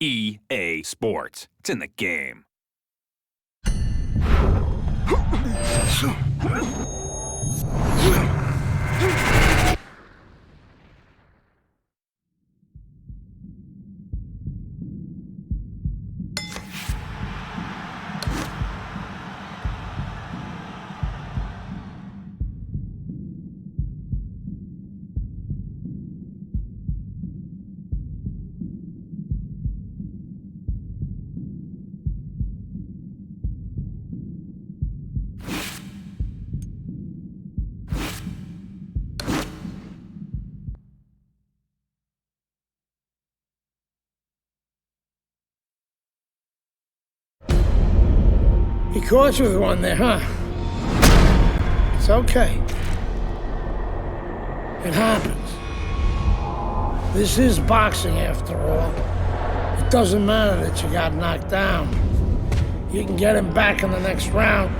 EA Sports. It's in the game. He caught you with one there, huh? It's okay. It happens. This is boxing after all. It doesn't matter that you got knocked down. You can get him back in the next round.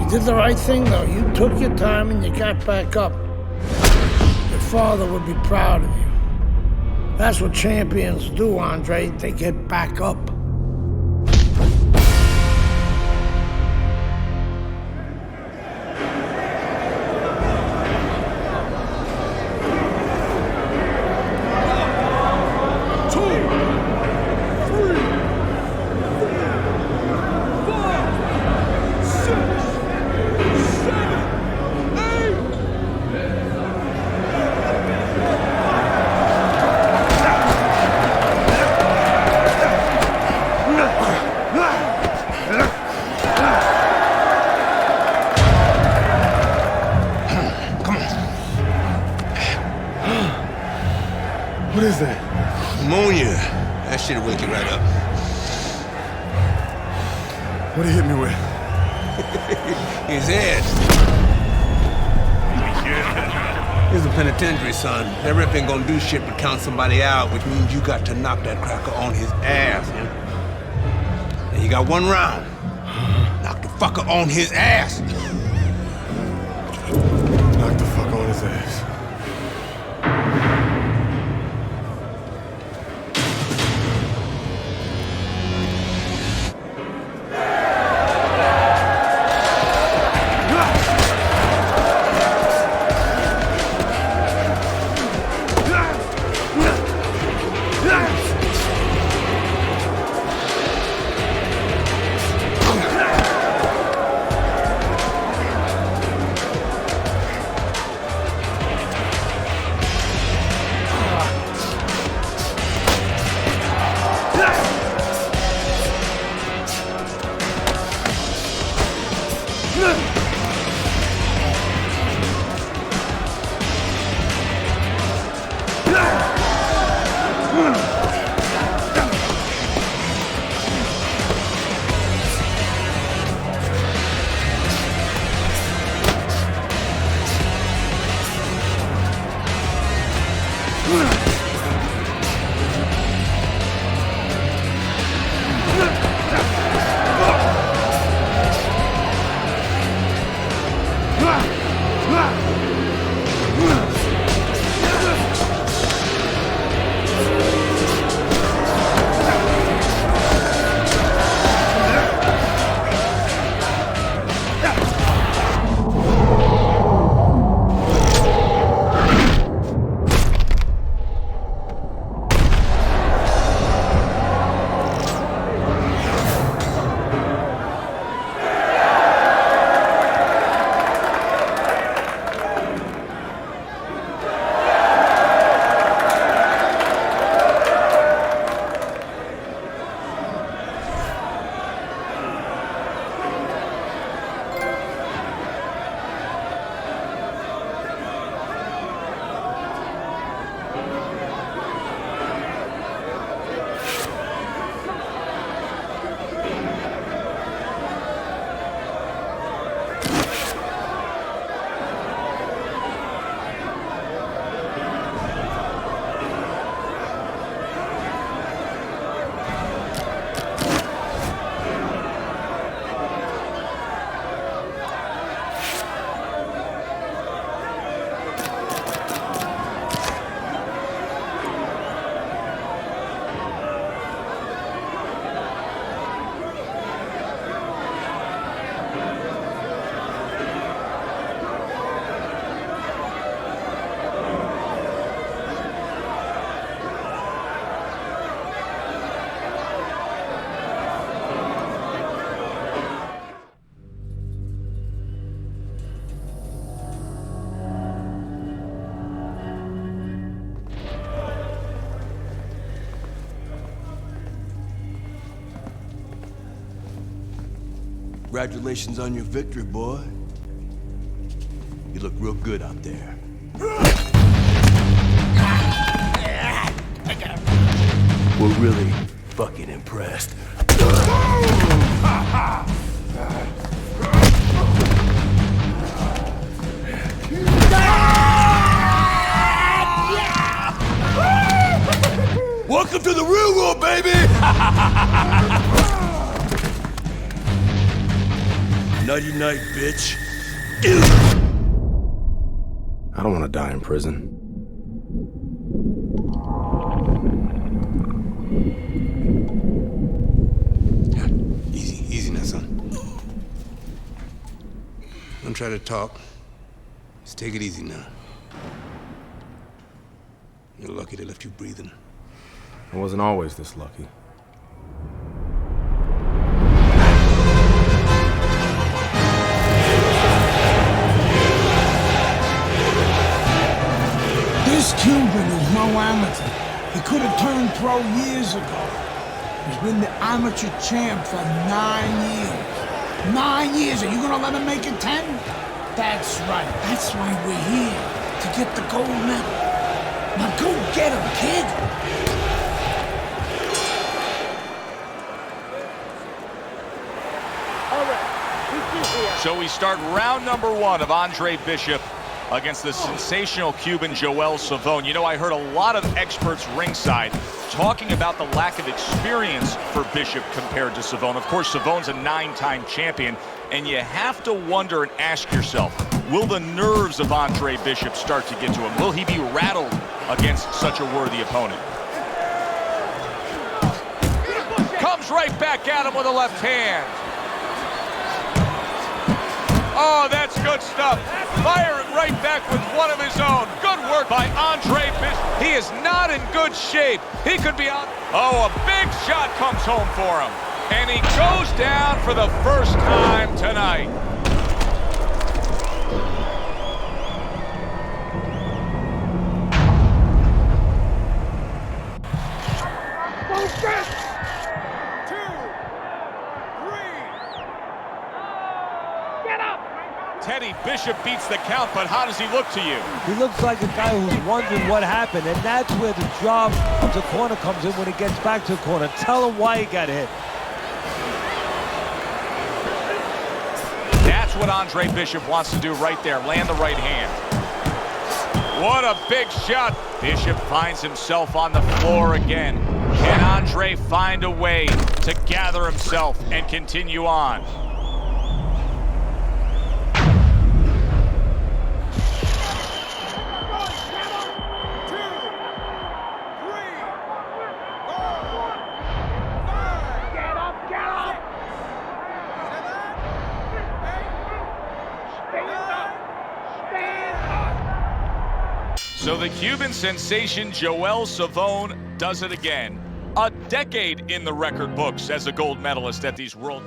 You did the right thing, though. You took your time and you got back up. Your father would be proud of you. That's what champions do, Andre. They get back up. What is that? Pneumonia. That shit'll wake you right up. What he hit me with? His head. He's a penitentiary, son. That rep ain't gonna do shit but count somebody out, which means you got to knock that cracker on his ass, yeah? And you got one round. Knock the fucker on his ass. Knock the fuck on his ass. Congratulations on your victory, boy. You look real good out there. We're really fucking impressed. Welcome to the real world, baby! Nighty night, bitch. I don't want to die in prison. Easy now, son. Don't try to talk. Just take it easy now. You're lucky they left you breathing. I wasn't always this lucky. This Cuban is no amateur. He could have turned pro years ago. He's been the amateur champ for 9 years. 9 years, are you gonna let him make it 10? That's right, that's why we're here, to get the gold medal. Now go get him, kid! So we start round number 1 of Andre Bishop against the sensational Cuban Joel Savone. You know, I heard a lot of experts ringside talking about the lack of experience for Bishop compared to Savone. Of course, Savone's a 9-time champion, and you have to wonder and ask yourself, will the nerves of Andre Bishop start to get to him? Will he be rattled against such a worthy opponent? Comes right back at him with a left hand. Oh, that's good stuff. Firing right back with one of his own. Good work by Andre Bishop. He is not in good shape. He could be out. Oh, a big shot comes home for him. And he goes down for the first time tonight. Teddy, Bishop beats the count, but how does he look to you? He looks like a guy who's wondering what happened, and that's where the job of the corner comes in when he gets back to the corner. Tell him why he got hit. That's what Andre Bishop wants to do right there, land the right hand. What a big shot. Bishop finds himself on the floor again. Can Andre find a way to gather himself and continue on? So the Cuban sensation Joel Savone does it again. A decade in the record books as a gold medalist at these World.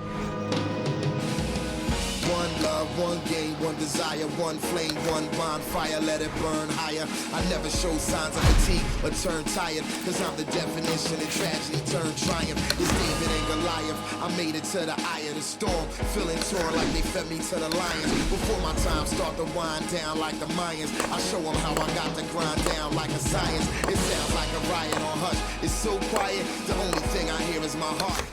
One love, one game, one desire, one flame, one bonfire, let it burn higher. I never show signs of fatigue or turn tired, cause I'm the definition of tragedy turned triumph. It's David and Goliath, I made it to the eye of the storm, feeling torn like they fed me to the lions. Before my time start to wind down like the Mayans, I show them how I got to grind down like a science. It sounds like a riot on hush, it's so quiet, the only thing I hear is my heart.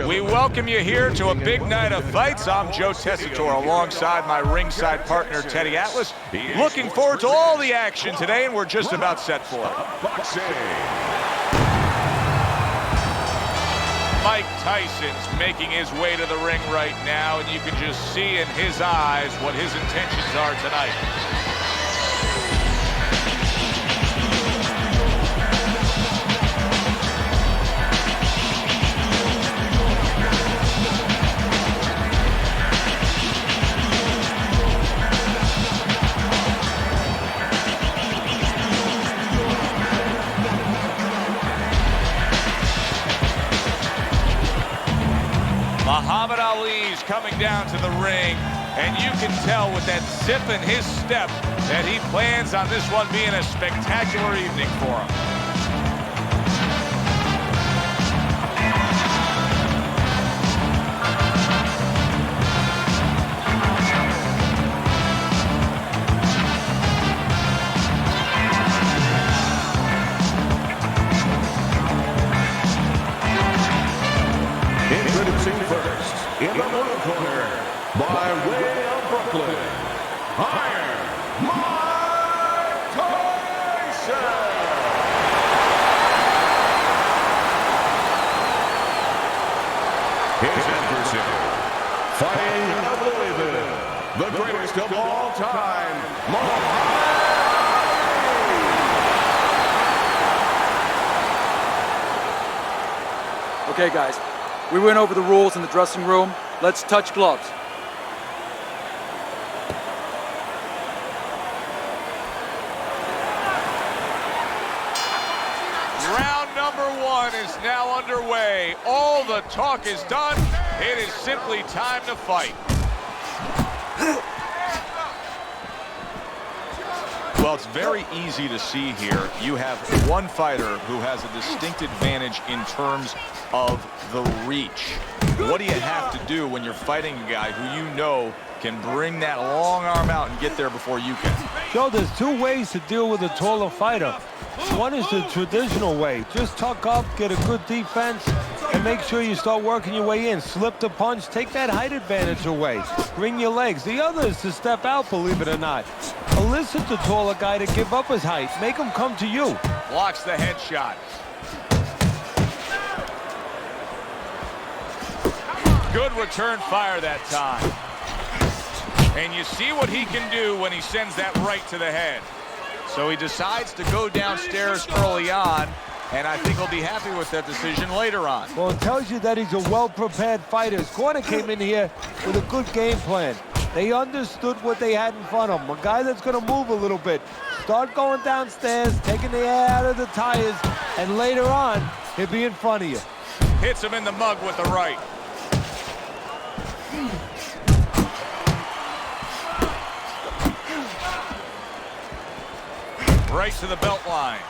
We welcome you here to a big night of fights. I'm Joe Tessitore alongside my ringside partner Teddy Atlas. Looking forward to all the action today, and we're just about set for it. Mike Tyson's making his way to the ring right now, and you can just see in his eyes what his intentions are tonight. coming down to the ring, and you can tell with that zip in his step that he plans on this one being a spectacular evening for him. Introducing first, in the blue corner, by way of Brooklyn, Iron Mike Tyson! His adversary, fighting out of Louisville, the greatest of all time, Muhammad Ali! Okay, guys. We went over the rules in the dressing room. Let's touch gloves. Round number 1 is now underway. All the talk is done. It is simply time to fight. Well, it's very easy to see here. You have one fighter who has a distinct advantage in terms of the reach. What do you have to do when you're fighting a guy who you know can bring that long arm out and get there before you can? Joe, there's two ways to deal with a taller fighter. One is the traditional way. Just tuck up, get a good defense, and make sure you start working your way in. Slip the punch, take that height advantage away. Bring your legs. The other is to step out, believe it or not. Elicit the taller guy to give up his height. Make him come to you. Blocks the headshot. Good return fire that time. And you see what he can do when he sends that right to the head. So he decides to go downstairs early on, and I think he'll be happy with that decision later on. Well, it tells you that he's a well-prepared fighter. His corner came in here with a good game plan. They understood what they had in front of him. A guy that's going to move a little bit. Start going downstairs, taking the air out of the tires, and later on, he'll be in front of you. Hits him in the mug with the right. Right to the belt line.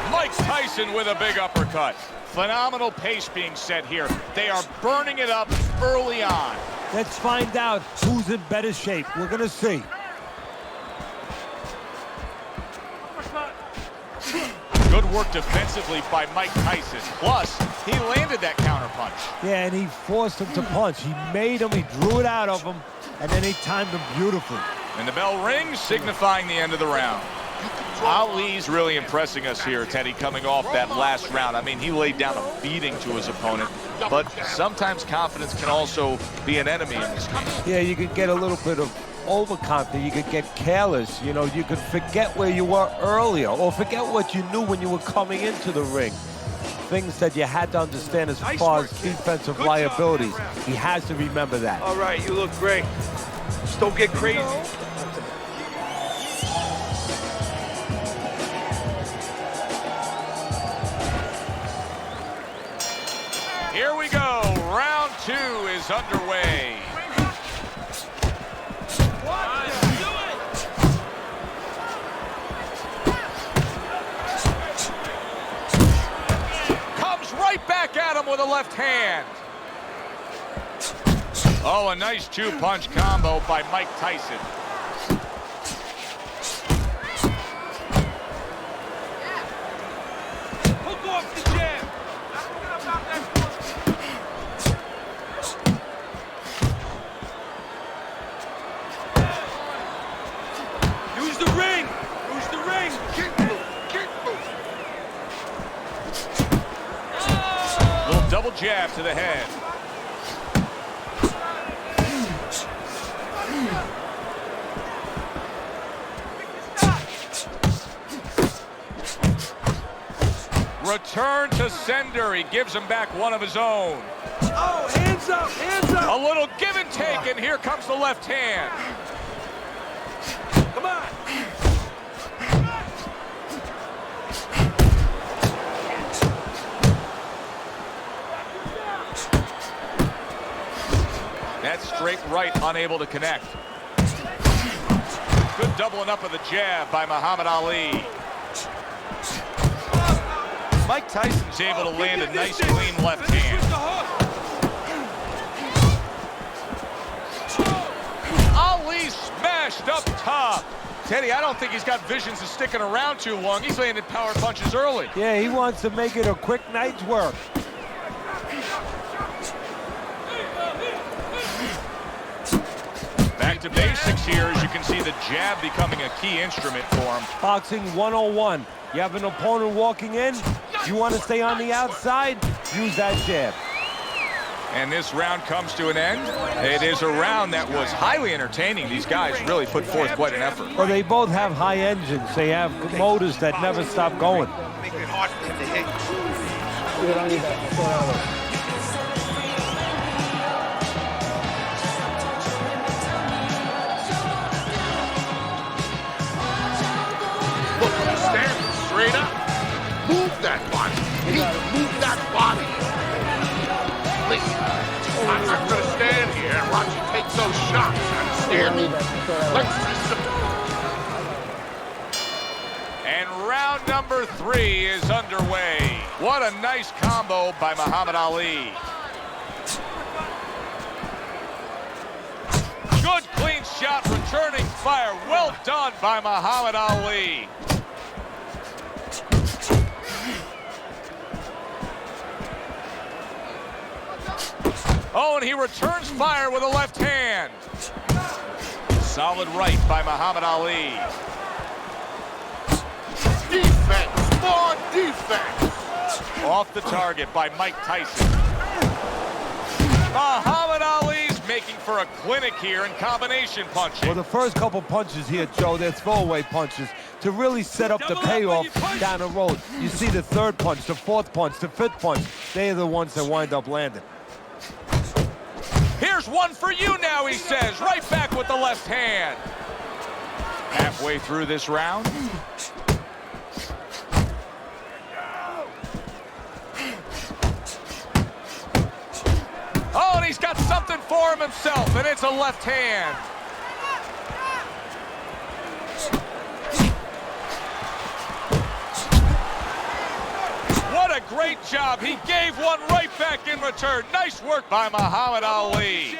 Mike Tyson with a big uppercut. Phenomenal pace being set here. They are burning it up early on. Let's find out who's in better shape. We're going to see. Good work defensively by Mike Tyson. Plus, he landed that counterpunch. Yeah, and he forced him to punch. He made him, he drew it out of him, and then he timed him beautifully. And the bell rings, signifying the end of the round. Ali's really impressing us here, Teddy, coming off that last round. I mean, he laid down a beating to his opponent, but sometimes confidence can also be an enemy in this game. Yeah, you could get a little bit of overconfident, you could get careless, you know, you could forget where you were earlier or forget what you knew when you were coming into the ring. Things that you had to understand as far as defensive liabilities. He has to remember that. All right, you look great. Just don't get crazy. Here we go. Round 2 is underway. Comes right back at him with a left hand. Oh, a nice 2-punch combo by Mike Tyson. Hook off the jab. Use the ring. Use the ring. Little double jab to the head. Return to sender. He gives him back one of his own. Oh, hands up, hands up. A little give and take, and here comes the left hand. Come on. straight right, unable to connect. Good doubling up of the jab by Muhammad Ali. Mike Tyson's able to land a nice, clean left hand. Ali smashed up top. Teddy, I don't think he's got visions of sticking around too long. He's landing power punches early. Yeah, he wants to make it a quick night's work. Back to basics here, as you can see the jab becoming a key instrument for him. Boxing 101. You have an opponent walking in. You want to stay on the outside? Use that jab. And this round comes to an end. It is a round that was highly entertaining. These guys really put forth quite an effort. Well, they both have high engines. They have motors that never stop going. Making it hard for him to hit. We don't need that. Look, he's standing straight up. Move that body. Move that body. Listen, I'm not going to stand here and watch you take those shots. Understand me? Let's see some... And round number 3 is underway. What a nice combo by Muhammad Ali. Good clean shot, returning fire. Well done by Muhammad Ali. Oh, and he returns fire with a left hand. Solid right by Muhammad Ali. Defense, more defense. Off the target by Mike Tyson. Muhammad Ali's making for a clinic here in combination punching. Well, the first couple punches here, Joe, they're throwaway punches to really set up the payoff down the road. You see the third punch, the fourth punch, the fifth punch. They're the ones that wind up landing. Here's one for you now, he says. Right back with the left hand. Halfway through this round. Oh, and he's got something for him himself, and it's a left hand. What a great job. He gave one right back in return. Nice work by Muhammad Ali.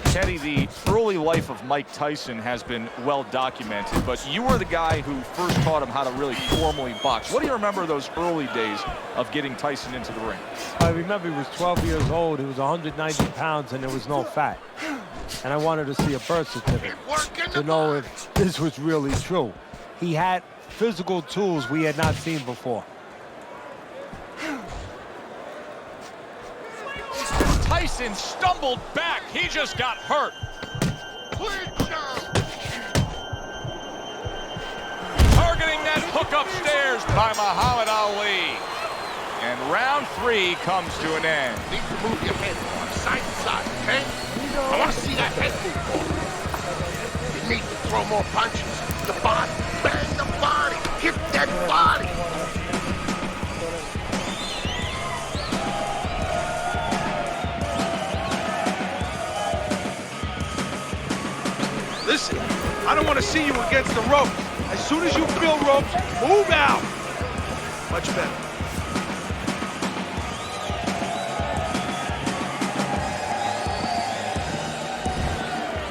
Teddy, the early life of Mike Tyson has been well documented, but you were the guy who first taught him how to really formally box. What do you remember those early days of getting Tyson into the ring? I remember he was 12 years old. He was 190 pounds, and there was no fat. And I wanted to see a birth certificate to know if this was really true. He had physical tools we had not seen before. Tyson stumbled back. He just got hurt. Targeting that hook upstairs by Muhammad Ali. And round 3 comes to an end. Need to move your head from side to side, okay? I want to see that head move. You need to throw more punches. The body. Bang the body. Hit that body. Listen, I don't want to see you against the ropes. As soon as you feel ropes, move out. Much better.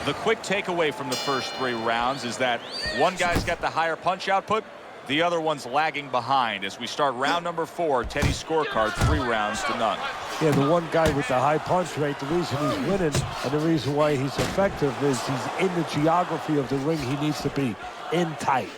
The quick takeaway from the first 3 rounds is that one guy's got the higher punch output, the other one's lagging behind. As we start round number 4, Teddy's scorecard, 3 rounds to none. Yeah, the one guy with the high punch rate, the reason he's winning and the reason why he's effective is he's in the geography of the ring he needs to be, in tight.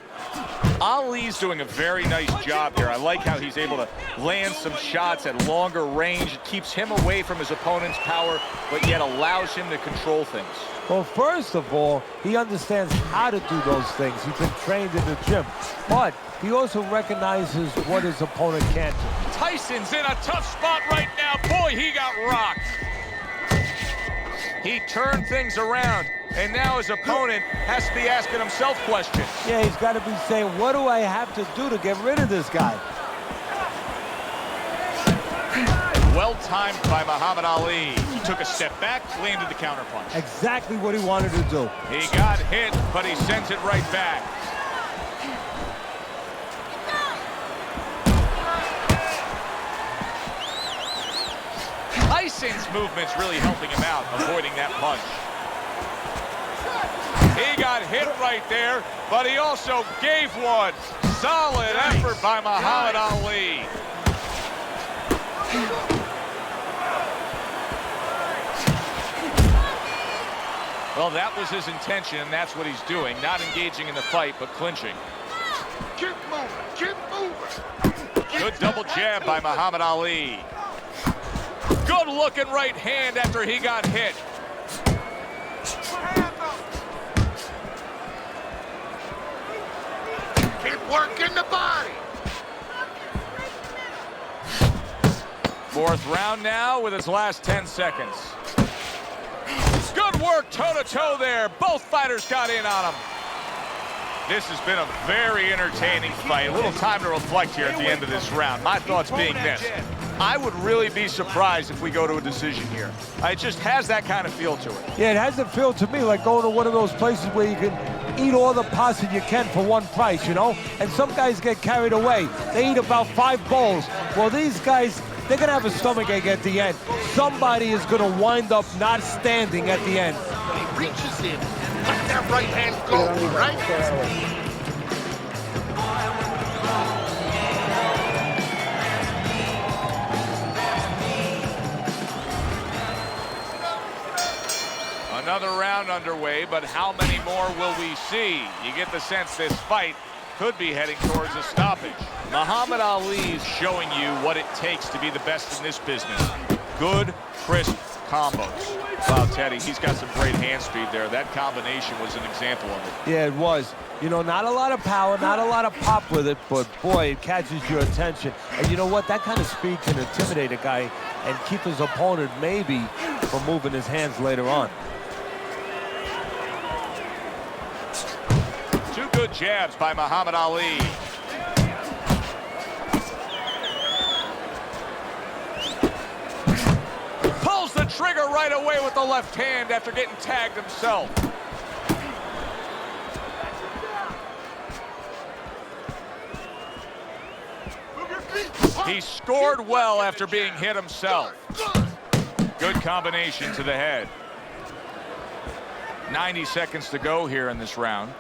Ali's doing a very nice job here. I like how he's able to land some shots at longer range. It keeps him away from his opponent's power, but yet allows him to control things. Well, first of all, he understands how to do those things. He's been trained in the gym. But he also recognizes what his opponent can't do. Tyson's in a tough spot right now. Boy, he got rocked. He turned things around, and now his opponent has to be asking himself questions. Yeah, he's got to be saying, what do I have to do to get rid of this guy? Well timed by Muhammad Ali. He took a step back, landed the counterpunch. Exactly what he wanted to do. He got hit, but he sends it right back. Tyson's movement's really helping him out, avoiding that punch. He got hit right there, but he also gave one. Solid effort by Muhammad Ali. Well, that was his intention, and that's what he's doing. Not engaging in the fight, but clinching. Keep moving, keep moving. Good double jab by Muhammad Ali. Good looking right hand after he got hit. Keep working the body. Fourth round now with his last 10 seconds. Good work toe-to-toe there. Both fighters got in on him. This has been a very entertaining fight. A little time to reflect here at the end of this round. My thoughts being this. I would really be surprised if we go to a decision here. It just has that kind of feel to it. Yeah, it has a feel to me like going to one of those places where you can eat all the pasta you can for one price, you know? And some guys get carried away. They eat about 5 bowls. Well, these guys, they're going to have a stomachache at the end. Somebody is going to wind up not standing at the end. He reaches in, let that right hand go, right? Another round underway, but how many more will we see? You get the sense this fight could be heading towards a stoppage. Muhammad Ali is showing you what it takes to be the best in this business. Good, crisp combos. Wow, Teddy, he's got some great hand speed there. That combination was an example of it. Yeah, it was. You know, not a lot of power, not a lot of pop with it, but boy, it catches your attention. And you know what? That kind of speed can intimidate a guy and keep his opponent maybe from moving his hands later on. Two good jabs by Muhammad Ali. Pulls the trigger right away with the left hand after getting tagged himself. He scored well after being hit himself. Good combination to the head. 90 seconds to go here in this round.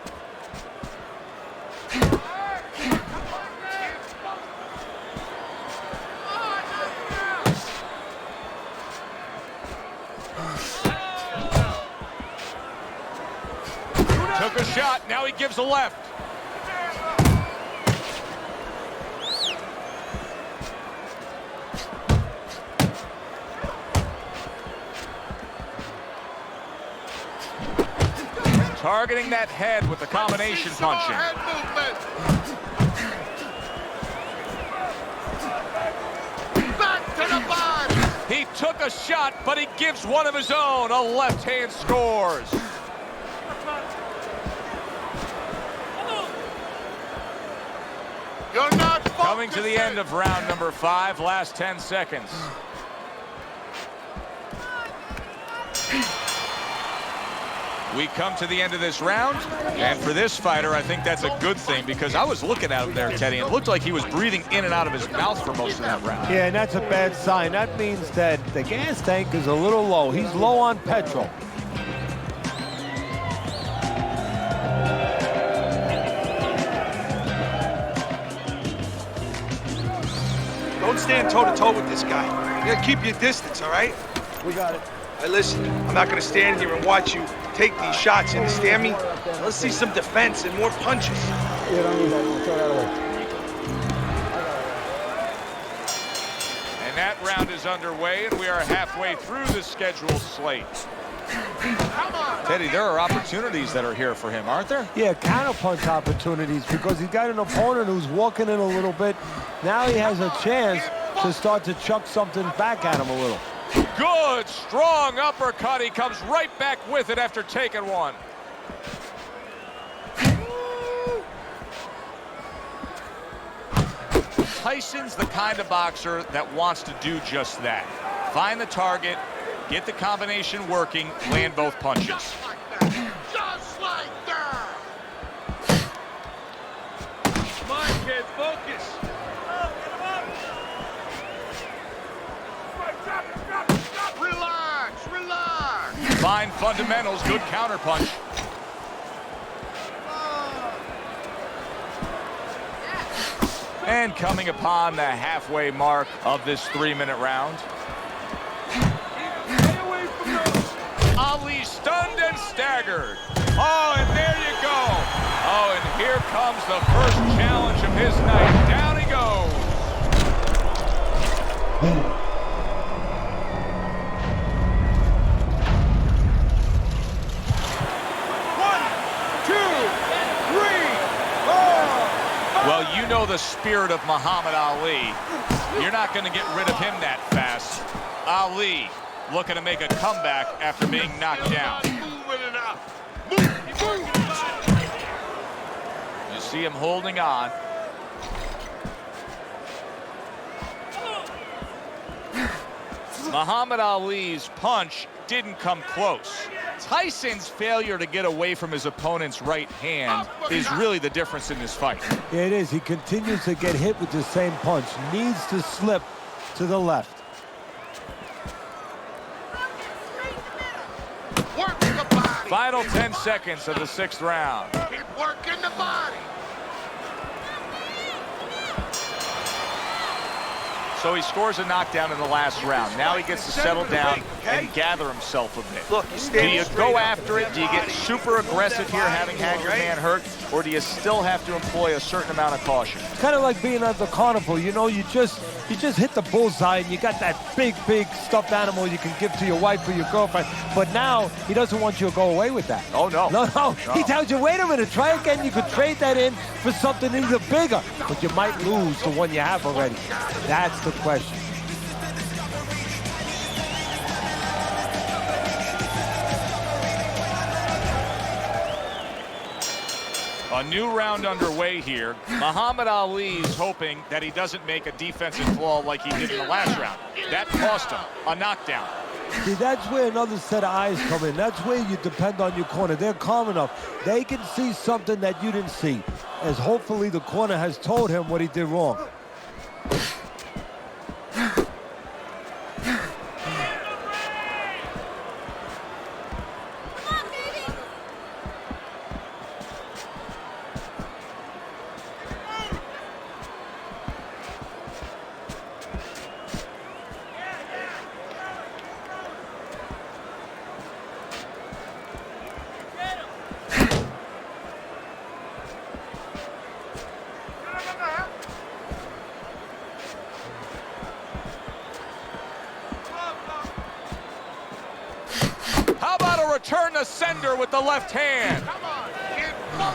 Took a shot, now he gives a left. Targeting that head with the combination punching. Back to the body. He took a shot, but he gives one of his own. A left hand scores. You're not coming to the end of round number 5, last 10 seconds. We come to the end of this round, and for this fighter, I think that's a good thing, because I was looking at him there, Teddy, and it looked like he was breathing in and out of his mouth for most of that round. Yeah, and that's a bad sign. That means that the gas tank is a little low. He's low on petrol. Don't stand toe-to-toe with this guy. You gotta keep your distance, all right? We got it. Hey, listen, I'm not gonna stand here and watch you take these shots. You understand me? Let's see some defense and more punches. You don't need that. We'll throw that away. And that round is underway, and we are halfway through the scheduled slate. Teddy, there are opportunities that are here for him, aren't there? Yeah, counterpunch opportunities, because he's got an opponent who's walking in a little bit. Now he has a chance to start to chuck something back at him a little. Good, strong uppercut. He comes right back with it after taking one. Tyson's the kind of boxer that wants to do just that. Find the target, get the combination working, land both punches. Just like that. Come on, kid, focus. Relax, relax. Fine fundamentals, good counterpunch. And coming upon the halfway mark of this 3-minute round. Ali stunned and staggered. Oh, and there you go. Oh, and here comes the first challenge of his night. Down he goes. Well, you know the spirit of Muhammad Ali. You're not going to get rid of him that fast. Ali looking to make a comeback after being knocked down. You see him holding on. Muhammad Ali's punch didn't come close. Tyson's failure to get away from his opponent's right hand is really the difference in this fight. Yeah, it is. He continues to get hit with the same punch. Needs to slip to the left. Working the body. Final 10 seconds of the 6th round. Keep working the body. So he scores a knockdown in the last round. Now he gets to settle down and gather himself a bit. Look, do you go after it? Do you get super aggressive here, having had your man hurt? Or do you still have to employ a certain amount of caution? It's kind of like being at the carnival. You know, you just hit the bullseye and you got that big stuffed animal you can give to your wife or your girlfriend. But now he doesn't want you to go away with that. Oh, no. No. He tells you, wait a minute, try again. You could trade that in for something even bigger. But you might lose the one you have already. That's the question. A new round underway here. Muhammad Ali's hoping that he doesn't make a defensive flaw like he did in the last round. That cost him a knockdown. See, that's where another set of eyes come in. That's where you depend on your corner. They're calm enough. They can see something that you didn't see, as hopefully the corner has told him what he did wrong. Return the sender with the left hand.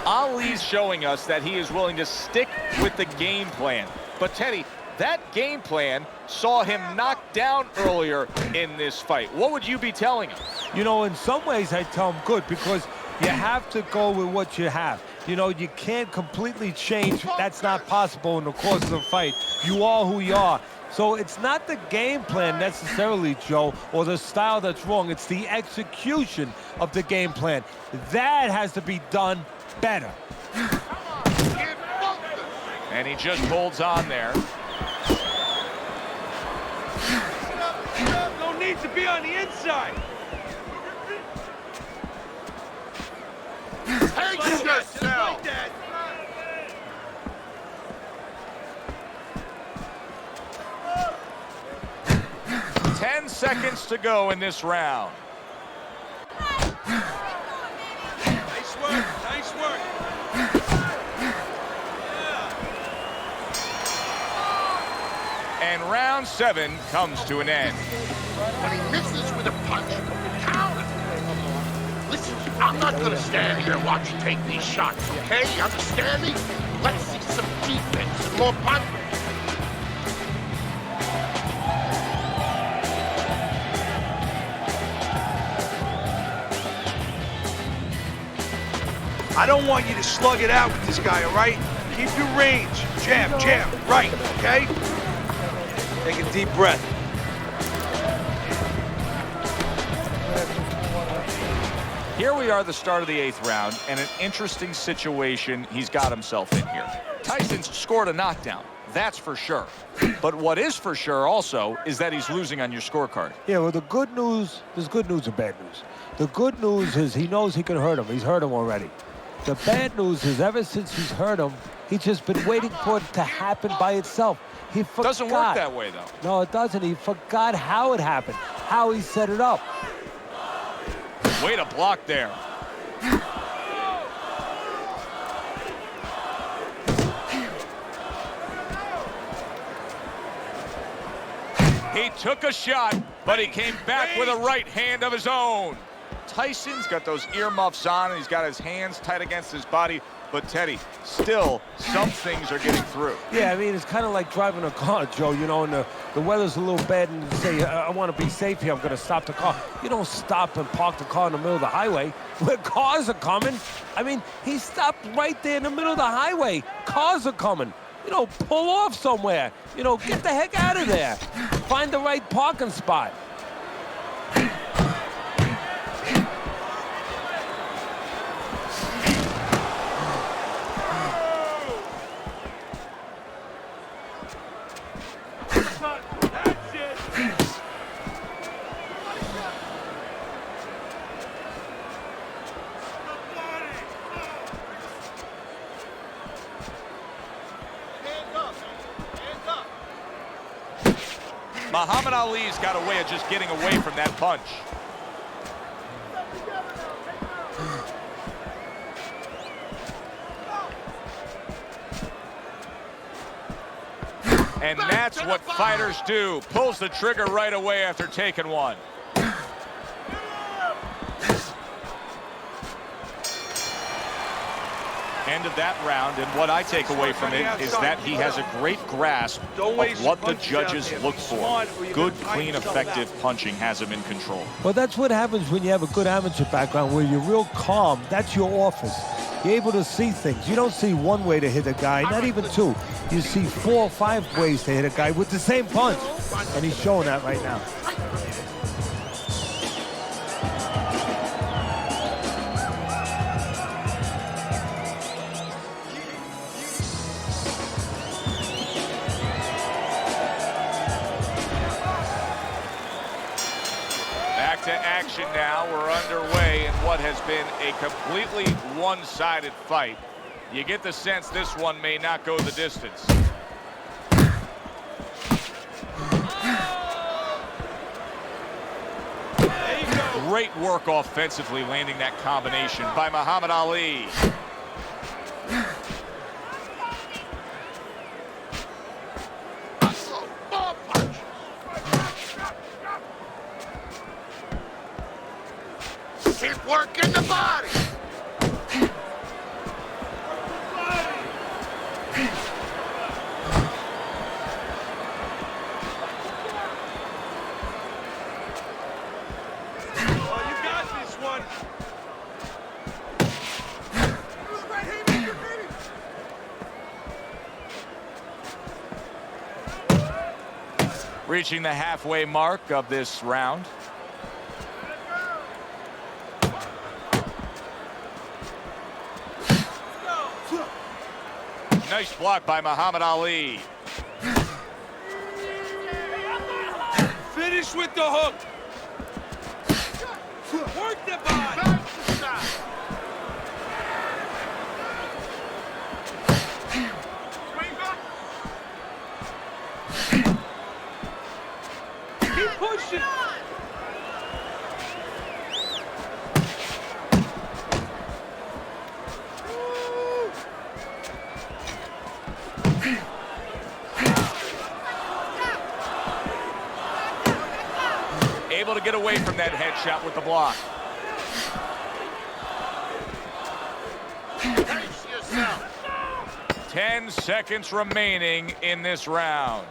Ali's showing us that he is willing to stick with the game plan. But Teddy, that game plan saw him knocked down earlier in this fight. What would you be telling him? You know, in some ways I tell him good, because you have to go with what you have. You know, you can't completely change. That's not possible in the course of the fight. You are who you are. So it's not the game plan necessarily, Joe, or the style that's wrong. It's the execution of the game plan. That has to be done better. And he just holds on there. No need to be on the inside. Take yourself. 10 seconds to go in this round. Nice work, nice work. And round 7 comes to an end. When he misses with a punch, counter. Listen, I'm not gonna stand here and watch you take these shots, okay? Understand me? Let's see some defense and more punch. I don't want you to slug it out with this guy, all right? Keep your range. Jab, jab, right, okay? Take a deep breath. Here we are at the start of the 8th round, and an interesting situation he's got himself in here. Tyson's scored a knockdown, that's for sure. But what is for sure also is that he's losing on your scorecard. Yeah, well, the good news, there's good news and bad news. The good news is he knows he can hurt him. He's hurt him already. The bad news is ever since he's hurt him, he's just been waiting for it to happen by itself. He forgot. Doesn't work that way, though. No, it doesn't. He forgot how it happened, how he set it up. Way to block there. He took a shot, but he came back with a right hand of his own. Tyson's got those earmuffs on, and he's got his hands tight against his body. But, Teddy, still, some things are getting through. Yeah, I mean, it's kind of like driving a car, Joe, you know, and the weather's a little bad, and you say, I want to be safe here, I'm going to stop the car. You don't stop and park the car in the middle of the highway where cars are coming. I mean, he stopped right there in the middle of the highway. Cars are coming. You know, pull off somewhere. You know, get the heck out of there. Find the right parking spot. Muhammad Ali's got a way of just getting away from that punch. And that's what fighters do. Pulls the trigger right away after taking one. End of that round, and what I take away from it is that he has a great grasp of what the judges look for. Good, clean, effective punching has him in control. Well, that's what happens when you have a good amateur background where you're real calm. That's your office. You're able to see things. You don't see one way to hit a guy, not even two. You see 4 or 5 ways to hit a guy with the same punch. And he's showing that right now. To action now. We're underway in what has been a completely one-sided fight. You get the sense this one may not go the distance. Great work offensively, landing that combination by Muhammad Ali. Keep working the body. Oh, you got this one. Reaching the halfway mark of this round. Nice block by Muhammad Ali. Finish with the hook. Work the body. Keep pushing. Able to get away from that headshot with the block. Pace yourself. 10 seconds remaining in this round.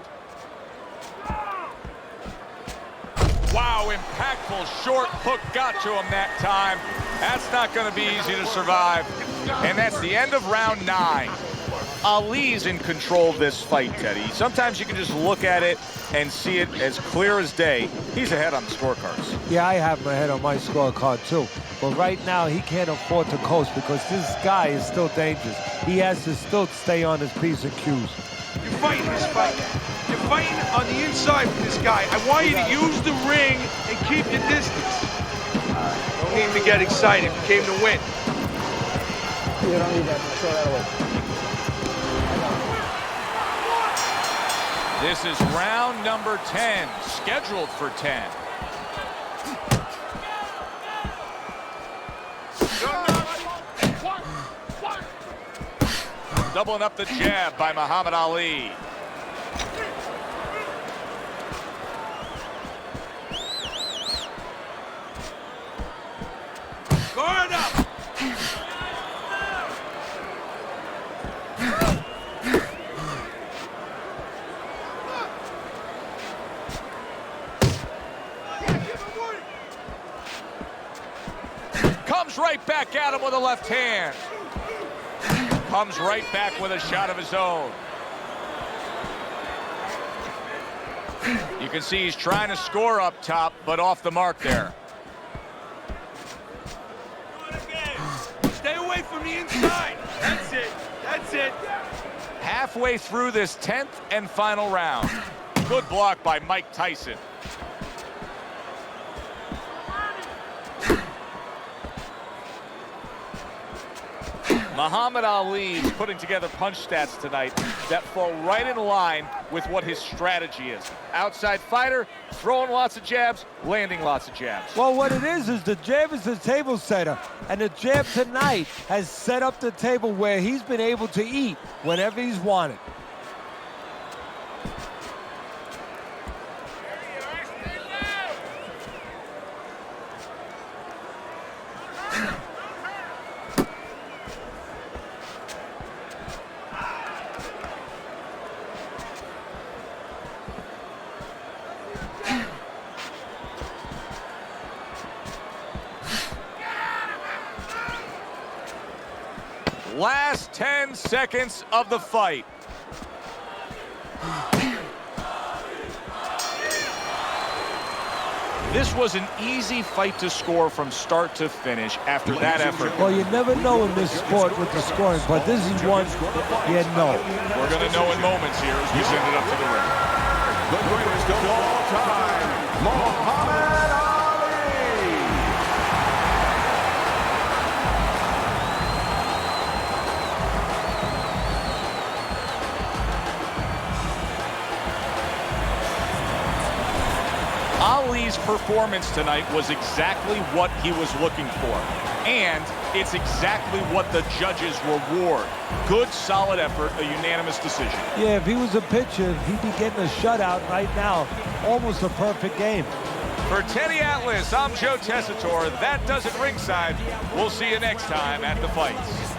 Wow, impactful short hook got to him that time. That's not going to be easy to survive. And that's the end of round 9. Ali's in control of this fight, Teddy. Sometimes you can just look at it and see it as clear as day. He's ahead on the scorecards. Yeah, I have him ahead on my scorecard too. But right now, he can't afford to coast because this guy is still dangerous. He has to still stay on his P's and Q's. You're fighting this fight. You're fighting on the inside with this guy. I want you to use the ring and keep your distance. Don't need to get excited. You came to win. You don't need that. Throw that away. This is round number 10, scheduled for 10. Doubling up the jab by Muhammad Ali. Guard up! Comes right back at him with a left hand. Comes right back with a shot of his own. You can see he's trying to score up top, but off the mark there. Stay away from the inside. That's it. That's it. Halfway through this 10th and final round. Good block by Mike Tyson. Muhammad Ali is putting together punch stats tonight that fall right in line with what his strategy is. Outside fighter, throwing lots of jabs, landing lots of jabs. Well, what it is the jab is the table setter. And the jab tonight has set up the table where he's been able to eat whenever he's wanted. Last 10 seconds of the fight. This was an easy fight to score from start to finish after that effort. Well, you never know in this sport with the scoring, but this is one you know. We're going to know in moments here as we send it up to the ring. The greatest of all time, Muhammad Ali. Ali's performance tonight was exactly what he was looking for. And it's exactly what the judges reward. Good, solid effort, a unanimous decision. Yeah, if he was a pitcher, he'd be getting a shutout right now. Almost a perfect game. For Teddy Atlas, I'm Joe Tessitore. That does it ringside. We'll see you next time at the fights.